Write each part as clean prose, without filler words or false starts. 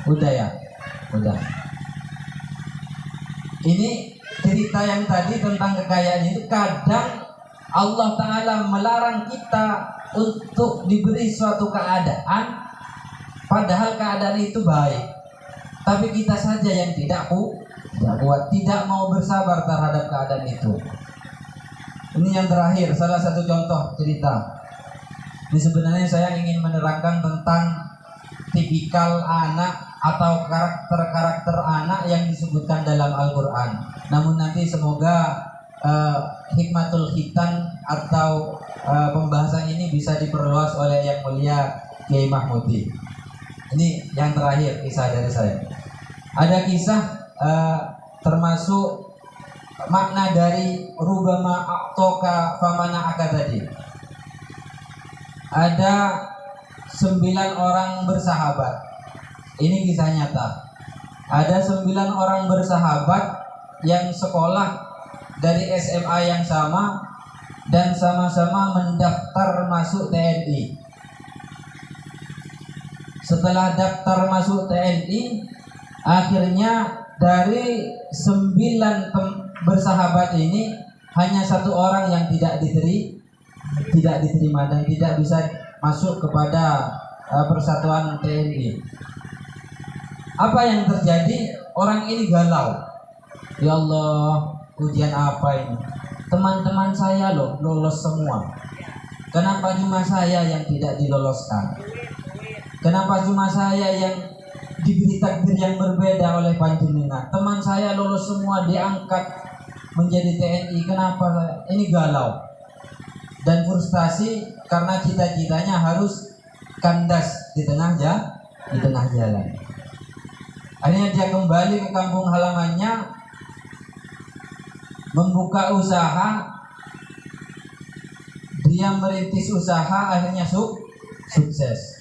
Udah ya? Udah. Ini cerita yang tadi tentang kekayaan itu, kadang Allah Ta'ala melarang kita untuk diberi suatu keadaan, padahal keadaan itu baik, tapi kita saja yang tidak kuat, tidak mau bersabar terhadap keadaan itu. Ini yang terakhir, salah satu contoh cerita. Ini sebenarnya saya ingin menerangkan tentang tipikal anak atau karakter-karakter anak yang disebutkan dalam Al-Quran. Namun nanti semoga hikmatul khitan atau pembahasan ini bisa diperluas oleh Yang Mulia Kiai Mahmudi. Ini yang terakhir kisah dari saya. Ada kisah termasuk makna dari rubama a'toka famana aka tadi. Ada 9 orang bersahabat. Ini kisah nyata. Ada 9 orang bersahabat yang sekolah dari SMA yang sama dan sama-sama mendaftar masuk TNI. Setelah daftar masuk TNI, akhirnya dari 9 bersahabat ini hanya 1 orang yang tidak diterima dan tidak bisa masuk kepada persatuan TNI. Apa yang terjadi? Orang ini galau. Ya Allah, ujian apa ini? Teman-teman saya lolos semua. Kenapa cuma saya yang tidak diloloskan? Kenapa cuma saya yang diberi takdir yang berbeda oleh panjenengan? Teman saya lolos semua, diangkat menjadi TNI. Kenapa saya? Ini galau dan frustasi karena cita-citanya harus kandas di tengah jalan. Akhirnya dia kembali ke kampung halamannya, membuka usaha. Dia merintis usaha, akhirnya sukses.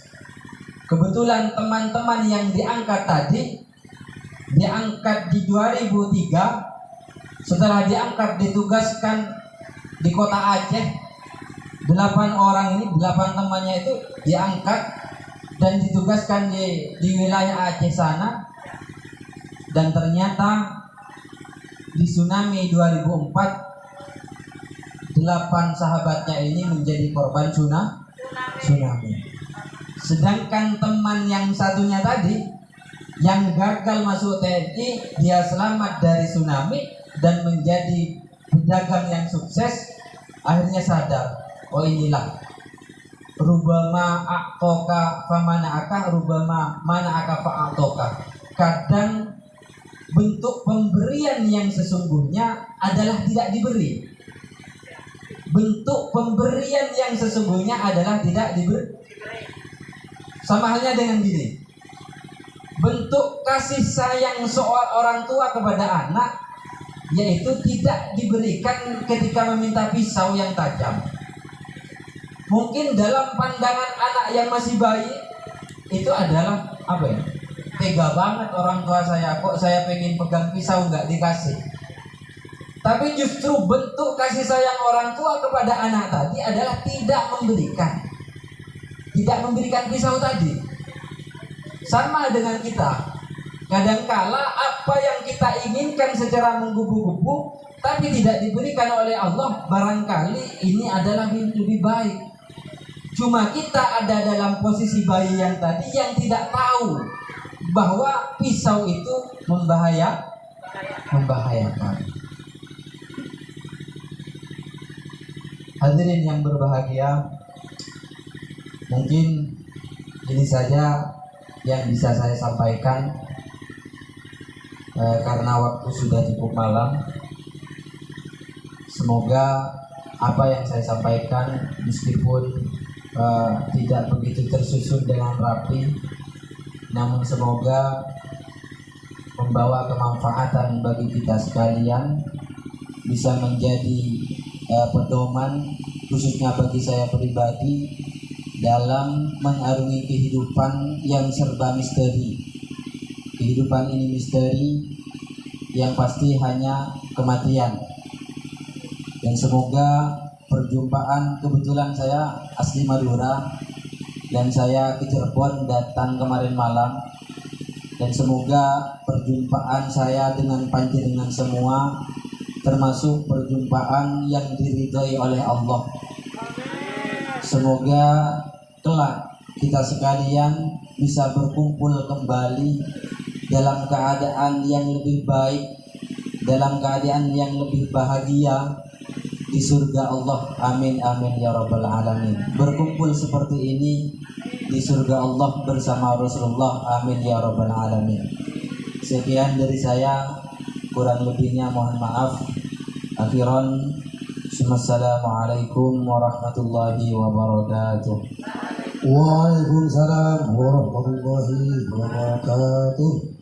Kebetulan teman-teman yang diangkat tadi, diangkat di 2003. Setelah diangkat, ditugaskan di kota Aceh. 8 orang ini, 8 temannya itu diangkat dan ditugaskan di wilayah Aceh sana. Dan ternyata di tsunami 2004, 8 sahabatnya ini menjadi korban tsunami. Sedangkan teman yang satunya tadi, yang gagal masuk TNI, dia selamat dari tsunami dan menjadi pedagang yang sukses. Akhirnya sadar, oh inilah rubama a'toka famana aka, rubama mana aka fa'atoka. Kadang bentuk pemberian yang sesungguhnya adalah tidak diberi. Bentuk pemberian yang sesungguhnya adalah tidak diberi. Sama halnya dengan gini. Bentuk kasih sayang seorang tua kepada anak, yaitu tidak diberikan ketika meminta pisau yang tajam. Mungkin dalam pandangan anak yang masih bayi, itu adalah apa ya? Tega banget orang tua saya, kok saya pengen pegang pisau nggak dikasih. Tapi justru bentuk kasih sayang orang tua kepada anak tadi adalah tidak memberikan pisau tadi. Sama dengan kita. Kadangkala apa yang kita inginkan secara menggebu-gebu tapi tidak diberikan oleh Allah, barangkali ini adalah lebih baik. Cuma kita ada dalam posisi bayi yang tadi yang tidak tahu bahwa pisau itu membahayakan. Hadirin yang berbahagia, mungkin ini saja yang bisa saya sampaikan karena waktu sudah cukup malam. Semoga apa yang saya sampaikan meskipun tidak begitu tersusun dengan rapi, namun semoga membawa kemanfaatan bagi kita sekalian, bisa menjadi pedoman khususnya bagi saya pribadi dalam mengarungi kehidupan yang serba misteri. Kehidupan ini misteri, yang pasti hanya kematian. Dan semoga perjumpaan, kebetulan saya asli Madura dan saya ke Cirebon datang kemarin malam. Dan semoga perjumpaan saya dengan panjenengan semua termasuk perjumpaan yang diridhai oleh Allah. Semoga kelak kita sekalian bisa berkumpul kembali dalam keadaan yang lebih baik, dalam keadaan yang lebih bahagia di surga Allah. Amin amin ya rabbal alamin. Berkumpul seperti ini di surga Allah bersama Rasulullah. Amin ya rabbal alamin. Sekian dari saya, kurang lebihnya mohon maaf. Akhiran, Assalamualaikum warahmatullahi wabarakatuh. Waalaikumsalam warahmatullahi wabarakatuh.